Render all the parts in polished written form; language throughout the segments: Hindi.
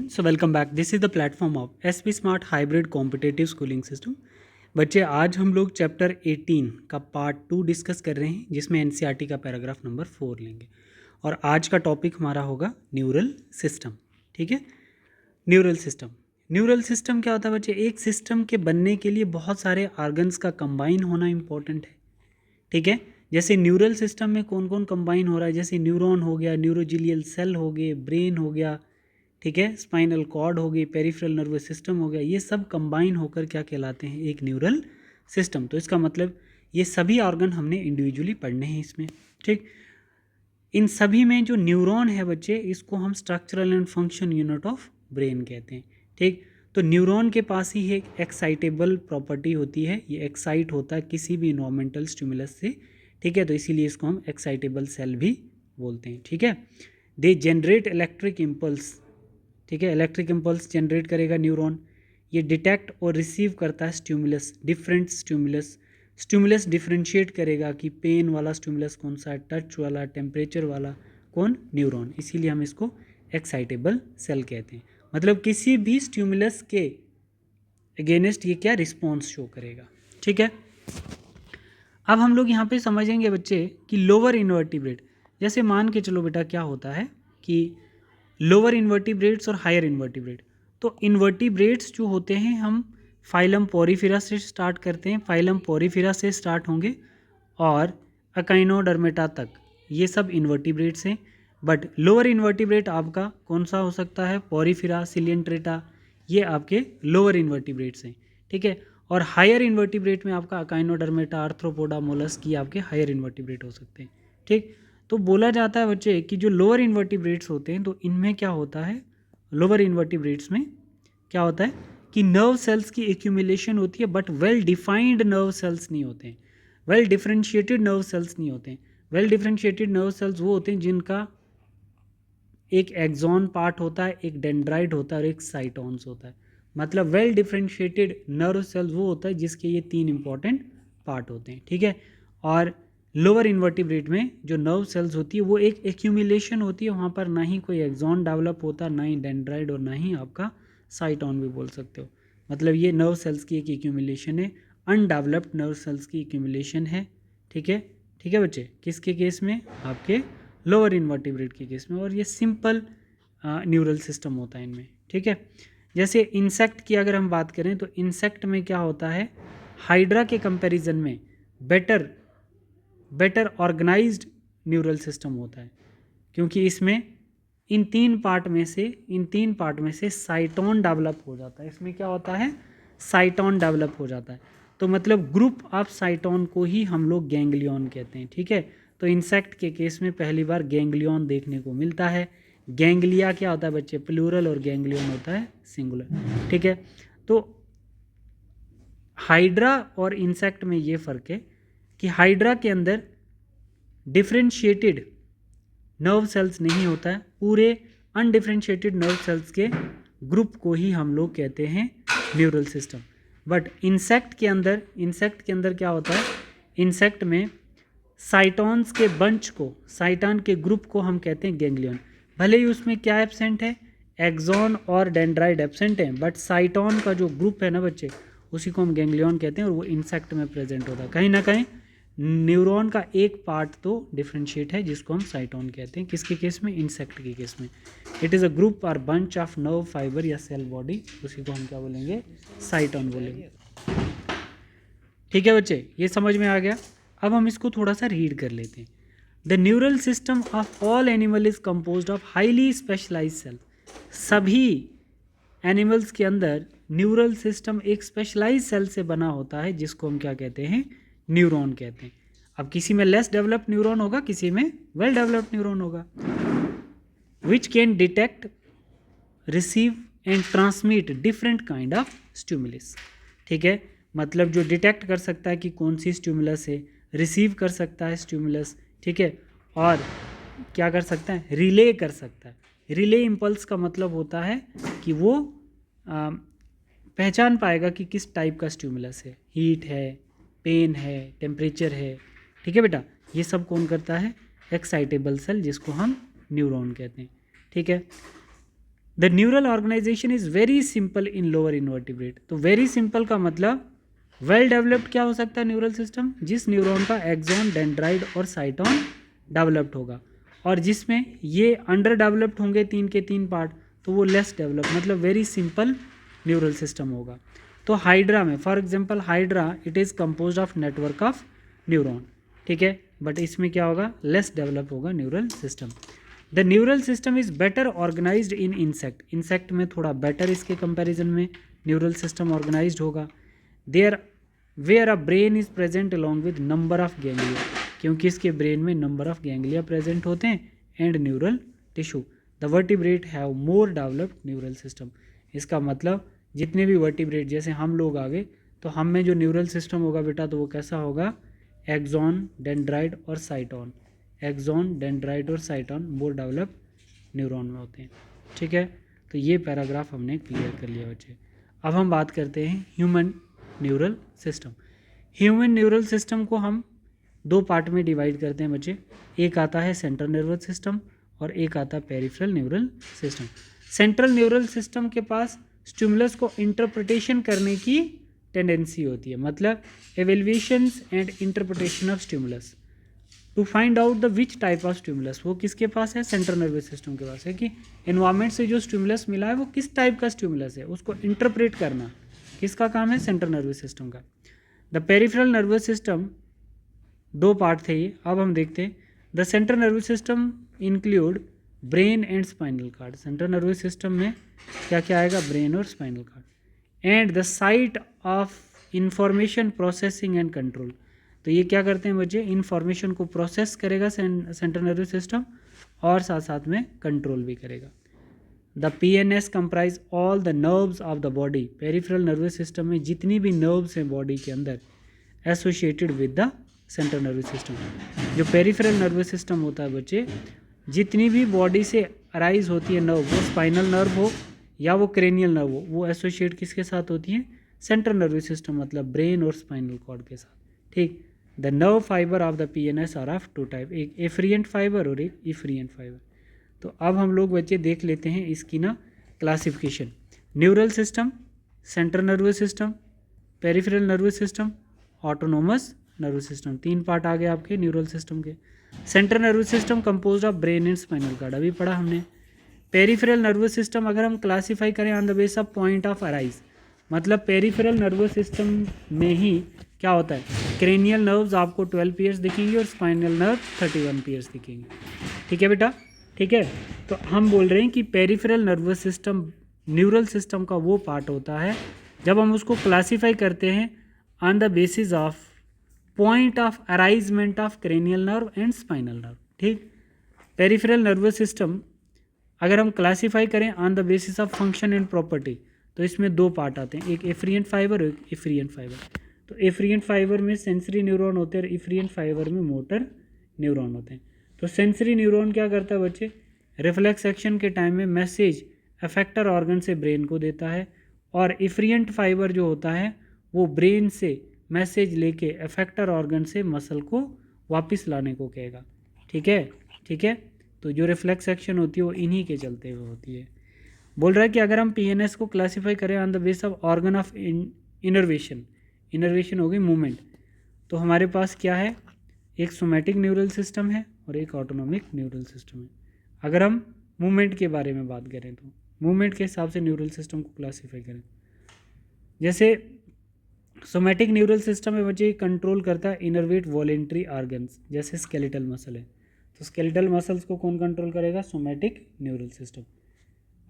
everyone. So welcome back. This is the platform of SP Smart Hybrid Competitive Schooling System. बच्चे आज हम लोग चैप्टर 18 का पार्ट 2 डिस्कस कर रहे हैं जिसमें एनसीईआरटी का पैराग्राफ नंबर 4 लेंगे और आज का टॉपिक हमारा होगा न्यूरल सिस्टम. ठीक है, न्यूरल सिस्टम क्या होता है बच्चे? एक सिस्टम के बनने के लिए बहुत सारे ऑर्गन्स का कंबाइन होना इंपॉर्टेंट है. ठीक है, जैसे न्यूरल सिस्टम में कौन कौन कंबाइन हो रहा है, जैसे न्यूरॉन हो गया, न्यूरोजिलियल सेल हो गए, ब्रेन हो गया, ठीक है, स्पाइनल कॉर्ड हो गई, पेरिफेरल नर्वस सिस्टम हो गया, ये सब कंबाइन होकर क्या कहलाते हैं? एक न्यूरल सिस्टम. तो इसका मतलब ये सभी ऑर्गन हमने इंडिविजुअली पढ़ने हैं इसमें. ठीक, इन सभी में जो न्यूरॉन है बच्चे, इसको हम structural and function unit of brain कहते हैं. ठीक, तो न्यूरॉन के पास ही एक एक्साइटेबल प्रॉपर्टी होती है, ये एक्साइट होता है किसी भी इन्वायरमेंटल स्टिमुलस से. ठीक है, तो इसीलिए इसको हम एक्साइटेबल सेल भी बोलते हैं. ठीक है, दे जनरेट इलेक्ट्रिक इम्पल्स. ठीक है, इलेक्ट्रिक इम्पल्स जनरेट करेगा न्यूरॉन. ये डिटेक्ट और रिसीव करता है स्टिमुलस, डिफरेंट स्टिमुलस डिफ्रेंशिएट करेगा कि पेन वाला स्टिमुलस कौन सा है, टच वाला, टेम्परेचर वाला, कौन? न्यूरॉन. इसीलिए हम इसको एक्साइटेबल सेल कहते हैं. मतलब किसी भी स्टिमुलस के अगेंस्ट ये क्या रिस्पॉन्स शो करेगा. ठीक है, अब हम लोग यहाँ पे समझेंगे बच्चे कि लोअर इन्वर्टिब्रेट, जैसे मान के चलो बेटा क्या होता है कि लोअर इन्वर्टिब्रेट्स और हायर इन्वर्टिब्रेट. तो इन्वर्टिब्रेट्स जो होते हैं हम फाइलम पोरिफेरा से स्टार्ट करते हैं, फाइलम पोरिफेरा से स्टार्ट होंगे और अकाइनोडर्मेटा तक, ये सब इन्वर्टिब्रेट्स हैं. बट लोअर इन्वर्टिब्रेट आपका कौन सा हो सकता है? पोरिफेरा, सिलियंट्रेटा, ये आपके लोअर इन्वर्टिब्रेट्स हैं. ठीक है, और हायर इन्वर्टिब्रेट में आपका अकाइनोडर्मेटा, आर्थ्रोपोडा, मोलस्क, ये आपके हायर इन्वर्टिब्रेट हो सकते हैं. ठीक, तो बोला जाता है बच्चे कि जो लोअर इन्वर्टिब्रेट्स होते हैं तो इनमें क्या होता है, लोअर इन्वर्टिब्रेट्स में क्या होता है कि नर्व सेल्स की एक्यूमुलेशन होती है, but well defined nerve cells नहीं होते हैं, वेल डिफरेंशिएटेड नर्व सेल्स नहीं होते हैं. वेल डिफरेंशिएटेड नर्व सेल्स वो होते हैं जिनका एक एक्सॉन पार्ट होता है, एक डेंड्राइट होता है और एक साइटोन्स होता है. मतलब वेल डिफरेंशिएटेड नर्व सेल्स वो होता है जिसके ये 3 इंपॉर्टेंट पार्ट होते हैं. ठीक है, और लोअर इन्वर्टिब्रेट में जो नर्व सेल्स होती है वो एक एक्यूमुलेशन होती है, वहाँ पर ना ही कोई एक्सॉन डेवलप होता, ना ही डेंड्राइट और ना ही आपका साइटोन भी बोल सकते हो. मतलब ये नर्व सेल्स की एक एक्यूमुलेशन है, अनडेवलप्ड नर्व सेल्स की एक्यूमुलेशन है. ठीक है, ठीक है बच्चे, किसके केस में? आपके लोअर इन्वर्टिब्रेट के केस में. और ये सिंपल न्यूरल सिस्टम होता है इनमें. ठीक है, जैसे इंसेक्ट की अगर हम बात करें तो इंसेक्ट में क्या होता है, हाइड्रा के कंपैरिजन में बेटर ऑर्गेनाइज्ड न्यूरल सिस्टम होता है, क्योंकि इसमें इन तीन पार्ट में से साइटोन डेवलप हो जाता है. इसमें क्या होता है? साइटोन डेवलप हो जाता है. तो मतलब ग्रुप ऑफ साइटोन को ही हम लोग गैंग्लियन कहते हैं. ठीक है, तो इंसेक्ट के केस में पहली बार गैंग्लियन देखने को मिलता है. गैंग्लिया क्या होता है बच्चे? प्लूरल, और गैंग्लियन होता है सिंगुलर. ठीक है, तो हाइड्रा और इंसेक्ट में ये फ़र्क है कि हाइड्रा के अंदर डिफरेंशिएटेड नर्व सेल्स नहीं होता है, पूरे अनडिफरेंशिएटेड नर्व सेल्स के ग्रुप को ही हम लोग कहते हैं न्यूरल सिस्टम. बट इंसेक्ट के अंदर क्या होता है? इंसेक्ट में साइटोन्स के बंच को, साइटोन के ग्रुप को हम कहते हैं गैंग्लियन. भले ही उसमें क्या एब्सेंट है, एक्सॉन और डेंड्राइट एब्सेंट है, बट साइटोन का जो ग्रुप है ना बच्चे, उसी को हम गैंग्लियन कहते हैं और वो इंसेक्ट में प्रेजेंट होता है. कहीं ना कहीं न्यूरॉन का एक पार्ट तो डिफरेंशिएट है जिसको हम साइटोन कहते हैं. किसके केस में? इंसेक्ट के केस में. इट इज़ अ ग्रुप और बंच ऑफ नर्व फाइबर या सेल बॉडी, उसी को हम क्या बोलेंगे? साइटोन बोलेंगे. ठीक है बच्चे, ये समझ में आ गया. अब हम इसको थोड़ा सा रीड कर लेते हैं. The neural system of all animal is composed of highly specialized cell. सभी एनिमल्स के अंदर न्यूरल सिस्टम एक स्पेशलाइज सेल से बना होता है जिसको हम क्या कहते हैं? न्यूरॉन कहते हैं. अब किसी में लेस डेवलप्ड न्यूरॉन होगा, किसी में वेल डेवलप्ड न्यूरॉन होगा. Which can detect, receive and transmit different kind of stimulus. ठीक है, मतलब जो डिटेक्ट कर सकता है कि कौन सी स्टिमुलस है, रिसीव कर सकता है स्टिमुलस. ठीक है, और क्या कर सकता है? रिले कर सकता है. रिले इम्पल्स का मतलब होता है कि वो पहचान पाएगा कि किस टाइप का स्टिमुलस है, हीट है, पेन है, टेम्परेचर है. ठीक है बेटा, ये सब कौन करता है? एक्साइटेबल सेल, जिसको हम न्यूरॉन कहते हैं. ठीक है, the neural organization is very simple in lower invertebrate. तो वेरी सिंपल का मतलब वेल डेवलप्ड क्या हो सकता है न्यूरल सिस्टम, जिस न्यूरॉन का एक्सॉन, डेंड्राइट और साइटोन डेवलप्ड होगा, और जिसमें ये अंडर डेवलप्ड होंगे 3 के 3 पार्ट, तो वो लेस डेवलप, मतलब वेरी सिंपल न्यूरल सिस्टम होगा। तो हाइड्रा में for example hydra it is composed of network of neuron, ठीक है, बट इसमें क्या होगा, लेस डेवलप होगा neural system. The neural system is better organised in insect, insect में थोड़ा बेटर इसके कंपैरिजन में न्यूरल सिस्टम ऑर्गेनाइज्ड होगा। There where a brain is present along with number of ganglia, क्योंकि इसके ब्रेन में नंबर ऑफ गैंग्लिया प्रेजेंट होते हैं, and neural tissue. The vertebrate have more developed neural system. इसका मतलब जितने भी वर्टिब्रेट, जैसे हम लोग आ गए, तो हम में जो न्यूरल सिस्टम होगा बेटा, तो वो कैसा होगा, एक्सॉन, डेंड्राइट और साइटोन। एक्सॉन, डेंड्राइट और साइटोन मोर डेवलप न्यूरॉन में होते हैं, ठीक है। तो ये पैराग्राफ हमने क्लियर कर लिया बच्चे। अब हम बात करते हैं human neural system. Human neural system को हम 2 पार्ट में डिवाइड करते हैं बच्चे। एक आता है सेंट्रल नर्वस सिस्टम और एक आता है peripheral neural system. Central neural system के पास स्टिमुलस को इंटरप्रिटेशन करने की टेंडेंसी होती है, मतलब evaluations and interpretation of stimulus to find out the which type of stimulus. वो किसके पास है, सेंट्रल नर्वस सिस्टम के पास है, कि एनवायरमेंट से जो स्टिमुलस मिला है वो किस टाइप का स्टिमुलस है, उसको इंटरप्रेट करना किसका काम है, सेंट्रल नर्वस सिस्टम का। The peripheral nervous system 2 part थे ये, अब हम देखते हैं। The central nervous system include brain and spinal card. Central nervous system में क्या क्या आएगा, ब्रेन और spinal cord. And the site of information processing and control. तो ये क्या करते हैं बच्चे, इंफॉर्मेशन को प्रोसेस करेगा सेंट्रल नर्वस सिस्टम, और साथ साथ में कंट्रोल भी करेगा। The PNS comprise all the nerves of the body. Peripheral nervous system में जितनी भी नर्व्स हैं बॉडी के अंदर associated with the central nervous system. जो पेरिफेरल नर्वस सिस्टम होता है बच्चे, जितनी भी बॉडी से अराइज होती है नर्व, वो स्पाइनल नर्व हो या वो क्रेनियल नर्व हो, वो एसोसिएट किसके साथ होती है, सेंट्रल नर्वस सिस्टम, मतलब ब्रेन और स्पाइनल कॉर्ड के साथ, ठीक। The nerve fibre of the PNS are of 2 type, एक एफरिएंट फाइबर और एक इफ्रिएंट फाइबर। तो अब हम लोग बच्चे देख लेते हैं इसकी ना classification. Neural system, central nervous system, peripheral nervous system, autonomous nervous system. 3 part आ गए आपके न्यूरल सिस्टम के। Central nervous system composed of brain and spinal cord, अभी पढ़ा हमने। पेरिफेरल नर्वस सिस्टम अगर हम क्लासीफाई करें on the base of point of arise, मतलब पेरिफेरल नर्वस सिस्टम में ही क्या होता है, क्रेनियल नर्व्स आपको 12 पेयर्स दिखेंगे और स्पाइनल नर्व 31 पेयर्स दिखेंगे, ठीक है बेटा, ठीक है। तो हम बोल रहे हैं कि peripheral nervous system neural system का वो पार्ट होता है जब हम उसको क्लासीफाई करते हैं on the basis of point of arisement of cranial nerve and spinal nerve, ठीक। पेरिफेरल नर्वस सिस्टम अगर हम क्लासीफाई करें on the basis of function and property, तो इसमें 2 पार्ट आते हैं, एक एफरिएंट फाइबर और एक इफ्रिएंट फाइबर। तो एफरिएंट फाइबर में सेंसरी न्यूरॉन होते हैं और इफ्रिएंट फाइबर में मोटर न्यूरॉन होते हैं। तो सेंसरी न्यूरॉन क्या करता है बच्चे, रिफ्लेक्स एक्शन के टाइम में मैसेज अफेक्टर ऑर्गन से ब्रेन को देता है, और इफ्रिएंट फाइबर जो होता है वो ब्रेन से मैसेज लेके अफेक्टर ऑर्गन से मसल को वापस लाने को कहेगा, ठीक है, ठीक है। तो जो रिफ्लेक्स एक्शन होती है वो इन्हीं के चलते हुए होती है। बोल रहा है कि अगर हम PNS को क्लासीफाई करें on the base of organ of innervation, innervation होगी मूवमेंट, तो हमारे पास क्या है, एक सोमैटिक न्यूरल सिस्टम है और एक ऑटोनोमिक न्यूरल सिस्टम है। अगर हम मूवमेंट के बारे में बात करें तो मूवमेंट के हिसाब से न्यूरल सिस्टम को क्लासीफाई करें, जैसे सोमैटिक न्यूरल सिस्टम है बच्चे कंट्रोल करता है इनर्वेट वॉलेंट्री ऑर्गन्स, जैसे स्केलेटल मसल है, तो स्केलेटल मसल्स को कौन कंट्रोल करेगा, somatic neural system.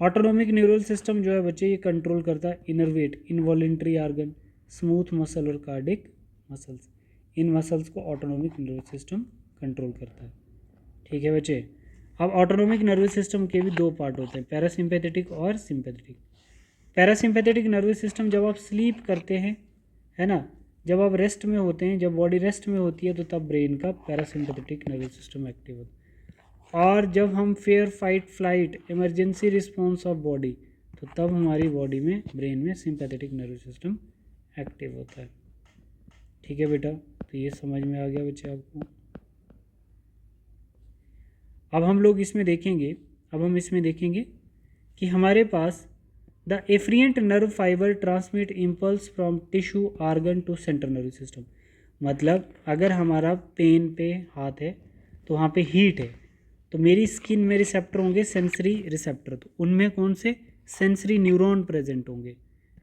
Autonomic neural system जो है बच्चे ये कंट्रोल करता है innervate involuntary organ, smooth muscle और कार्डिक मसल्स, इन मसल्स को ऑटोनोमिक नर्वस सिस्टम कंट्रोल करता है, ठीक है बच्चे। अब ऑटोनोमिक नर्वस सिस्टम के भी 2 पार्ट होते हैं, पैरासिम्पैथेटिक और सिंपैथेटिक। पैरासिम्पैथेटिक नर्वस सिस्टम जब आप स्लीप करते हैं, है ना, जब आप रेस्ट में होते हैं, जब बॉडी रेस्ट में होती है तो तब ब्रेन का पैरासिम्पैथेटिक नर्वस सिस्टम एक्टिव होता है, और जब हम fair fight flight emergency response of body, तो तब हमारी बॉडी में ब्रेन में सिंपैथेटिक नर्वस सिस्टम एक्टिव होता है, ठीक है बेटा। तो ये समझ में आ गया बच्चे आपको। अब हम लोग इसमें देखेंगे, अब हम इसमें देखेंगे कि हमारे पास the afferent nerve fibre transmit impulse from tissue organ to central nerve system. मतलब अगर हमारा पेन पे हाथ है तो वहाँ पे हीट है, तो मेरी स्किन में रिसेप्टर होंगे, सेंसरी रिसेप्टर, तो उनमें कौन से सेंसरी न्यूरॉन प्रेजेंट होंगे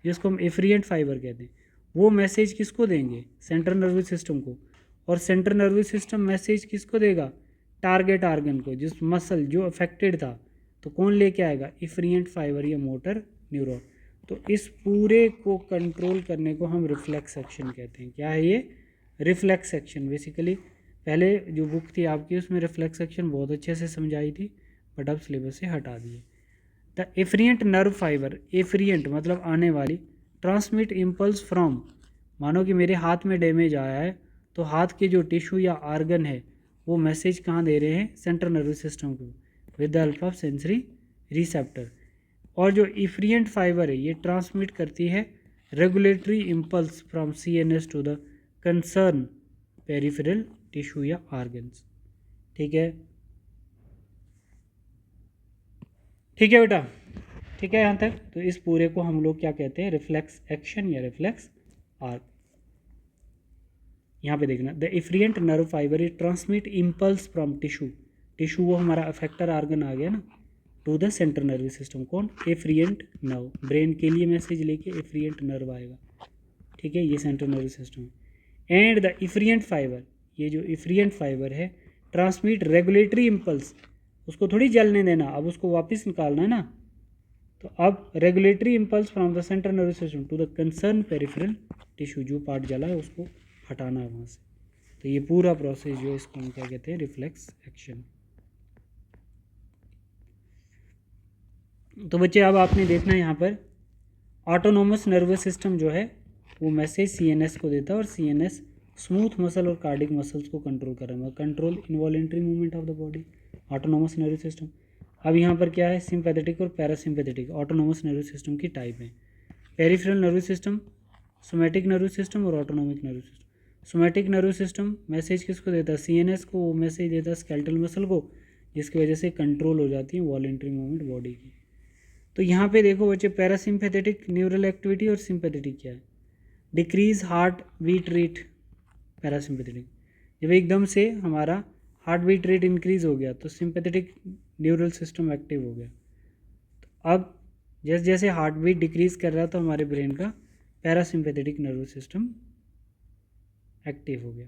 जिसको हम एफ्रिएंट फाइबर कहते हैं। वो मैसेज किसको देंगे? सेंट्रल नर्वस सिस्टम को। और सेंट्रल नर्वस सिस्टम मैसेज किसको देगा? टारगेट आर्गन को, जिस मसल जो अफेक्टेड था, तो कौन लेके आएगा? एफ्रिएंट फाइबर या मोटर न्यूरॉन। तो इस पूरे को कंट्रोल करने को हम रिफ्लेक्स एक्शन कहते हैं। क्या है ये? Reflex action. बेसिकली पहले जो बुक थी आपकी उसमें रिफ्लेक्स एक्शन बहुत अच्छे से समझाई थी, बट अब सिलेबस से हटा दिए। द एफ्रिएंट नर्व फाइबर, एफ्रिएंट मतलब आने वाली, ट्रांसमिट इम्पल्स फ्रॉम, मानो कि मेरे हाथ में डैमेज आया है तो हाथ के जो टिश्यू या आर्गन है वो मैसेज कहाँ दे रहे हैं? सेंट्रल नर्वस सिस्टम को, with the help of sensory receptor. और जो एफ्रिएंट फाइबर है ये ट्रांसमिट करती है regulatory impulse from CNS to the concern peripheral tissue या आर्गन्स। ठीक है, ठीक है बेटा, ठीक है यहाँ तक। तो इस पूरे को हम लोग क्या कहते हैं? रिफ्लेक्स एक्शन या रिफ्लेक्स आर्क। यहाँ पे देखना, the afferent nerve fibre is transmit impulse from tissue, tissue वो हमारा अफेक्टर आर्गन आ गया ना, to the central nervous system. कौन? एफ्रिएंट नर्व, ब्रेन के लिए मैसेज लेके एफ्रिएंट नर्व आएगा। ठीक है, ये सेंट्रल नर्वस सिस्टम है। एंड द एफ्रिएंट फाइबर, ये जो एफ्रिएंट फाइबर है, ट्रांसमिट रेगुलेटरी इम्पल्स, उसको थोड़ी जलने देना, अब उसको वापस निकालना है ना, तो अब regulatory impulse from the central nervous system to the concern peripheral tissue, जो पार्ट जला है उसको हटाना है वहाँ से। तो ये पूरा प्रोसेस जो है इसको हम क्या कहते हैं? Reflex action. तो बच्चे अब आपने देखना है यहाँ पर ऑटोनोमस नर्वस सिस्टम जो है वो मैसेज सीएनएस को देता है, और सीएनएस स्मूथ मसल और कार्डिक मसल्स को कंट्रोल कर रहा है, control involuntary movement of the body, autonomous nervous system. अब यहाँ पर क्या है? सिंपैथेटिक और पैरासिम्पैथेटिक ऑटोनोमस नर्वस सिस्टम की टाइप है। Peripheral nervous system, somatic nervous system और autonomic nervous system. Somatic nervous system message किसको देता है? सीएनएस को। वो मैसेज देता है स्केलेटल मसल को, जिसकी वजह से कंट्रोल हो जाती है वॉलेंट्री मूवमेंट बॉडी की। तो यहाँ पे देखो बच्चे, पैरासिम्पैथेटिक न्यूरल एक्टिविटी और सिंपैथेटिक क्या है? Decrease heart beat rate, parasympathetic. जब एकदम से हमारा हार्ट बीट रेट इंक्रीज हो गया तो सिंपैथेटिक न्यूरल सिस्टम एक्टिव हो गया। तो अब जैसे जैसे हार्ट बीट डिक्रीज कर रहा था हमारे ब्रेन का, पैरासिम्पैथेटिक नर्वस सिस्टम एक्टिव हो गया।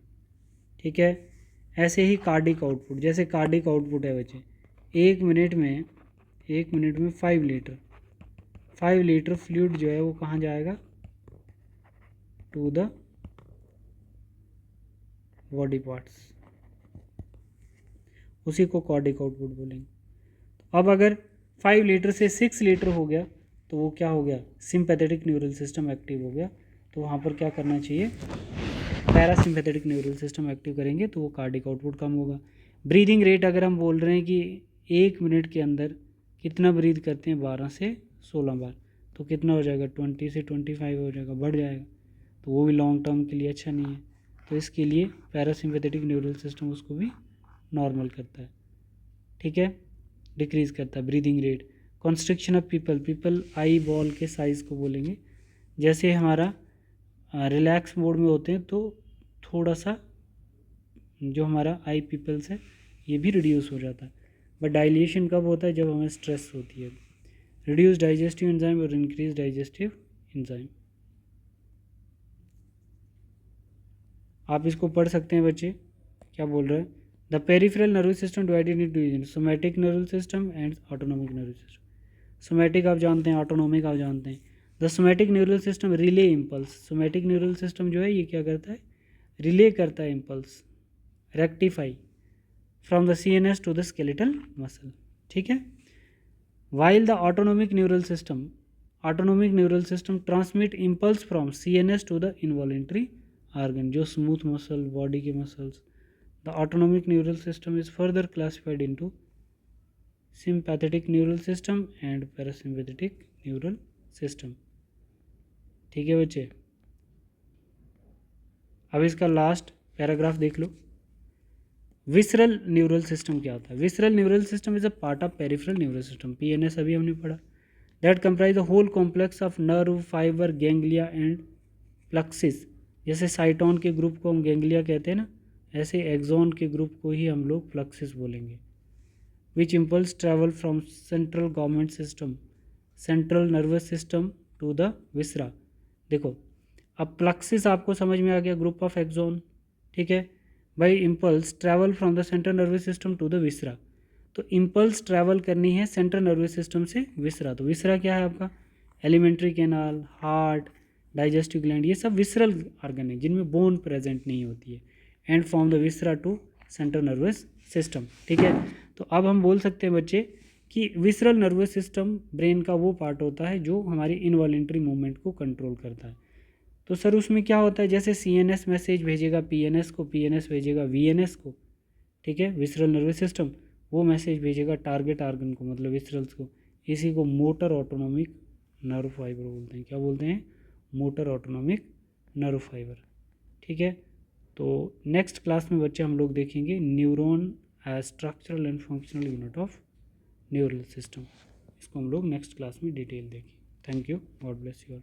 ठीक है, ऐसे ही कार्डिक आउटपुट, जैसे कार्डिक आउटपुट है बच्चे, एक मिनट में 5 लीटर फ्लूइड जो है वो कहाँ जाएगा? टू द बॉडी पार्ट्स, उसी को कार्डिक आउटपुट बोलेंगे। अब अगर 5 लीटर से 6 लीटर हो गया तो वो क्या हो गया? सिंपैथेटिक न्यूरल सिस्टम एक्टिव हो गया। तो वहाँ पर क्या करना चाहिए? पैरासिम्पैथेटिक न्यूरल सिस्टम एक्टिव करेंगे तो वो कार्डिक आउटपुट कम होगा। ब्रीदिंग रेट अगर हम बोल रहे हैं कि 1 मिनट के अंदर कितना ब्रीद करते हैं? 12 से 16 बार, तो कितना हो जाएगा? 20 से 25 हो जाएगा, बढ़ जाएगा। तो वो भी लॉन्ग टर्म के लिए अच्छा नहीं है। तो इसके लिए पैरासिम्पैथेटिक न्यूरल सिस्टम उसको भी नॉर्मल करता है। ठीक है, डिक्रीज करता है breathing rate. Constriction of people eye ball के साइज़ को बोलेंगे। जैसे हमारा रिलैक्स मोड में होते हैं तो थोड़ा सा जो हमारा आई पीपल्स है ये भी रिड्यूस हो जाता है। बट डायलेशन कब होता है? जब हमें स्ट्रेस होती है। रिड्यूस डाइजेस्टिव एंजाइम और इंक्रीज डाइजेस्टिव एंजाइम। आप इसको पढ़ सकते हैं बच्चे, क्या बोल रहे हैं? The peripheral nervous system divided into region, somatic nervous system and autonomic nervous system. Somatic आप जानते हैं, ऑटोनोमिक आप जानते हैं। The somatic neural system relay impulse, somatic neural system जो है ये क्या करता है? रिले करता है impulse, rectify from the CNS to the skeletal muscle. ठीक है, while the autonomic neural system transmit impulse from CNS to the involuntary organ, जो स्मूथ मसल, बॉडी के muscles. The autonomic neural system is further classified into sympathetic neural system and parasympathetic neural system. ठीक है बच्चे, अब इसका लास्ट पैराग्राफ देख लो। विसरल न्यूरल सिस्टम क्या होता है? Visceral neural system is a part of peripheral neural system, PNS अभी हमने पढ़ा। That comprise the whole complex of nerve, fibre, ganglia and plexus. जैसे साइटोन के ग्रुप को हम गैंग्लिया कहते हैं ना, ऐसे एक्सोन के ग्रुप को ही हम लोग प्लक्सिस बोलेंगे। Which impulse travel from central government system, central nervous system to the viscera. देखो अब प्लक्सिस आपको समझ में आ गया, ग्रुप ऑफ एक्सोन, ठीक है भाई। Impulse travel from the central nervous system to the viscera, तो इम्पल्स ट्रैवल करनी है सेंट्रल नर्वस सिस्टम से विसरा। तो विसरा क्या है आपका, alimentary canal, heart, digestive gland, ये सब विसरल ऑर्गन है जिनमें बोन प्रेजेंट नहीं होती है। And from the viscera to central nervous system, ठीक है। तो अब हम बोल सकते हैं बच्चे कि विसरल नर्वस सिस्टम ब्रेन का वो पार्ट होता है जो हमारी इनवॉलेंट्री मूवमेंट को कंट्रोल करता है। तो सर उसमें क्या होता है, जैसे सीएनएस मैसेज भेजेगा पीएनएस को, पीएनएस भेजेगा वीएनएस को, ठीक है, विसरल नर्वस सिस्टम वो मैसेज भेजेगा टारगेट ऑर्गन को, मतलब विसरल्स को। इसी को मोटर ऑटोनोमिक नर्व फाइबर बोलते हैं। क्या बोलते हैं, मोटर ऑटोनोमिक नर्व फाइबर, ठीक है। तो नेक्स्ट क्लास में बच्चे हम लोग देखेंगे neuron as structural and functional unit of neural system. इसको हम लोग नेक्स्ट क्लास में डिटेल देखें। Thank you, God bless you all.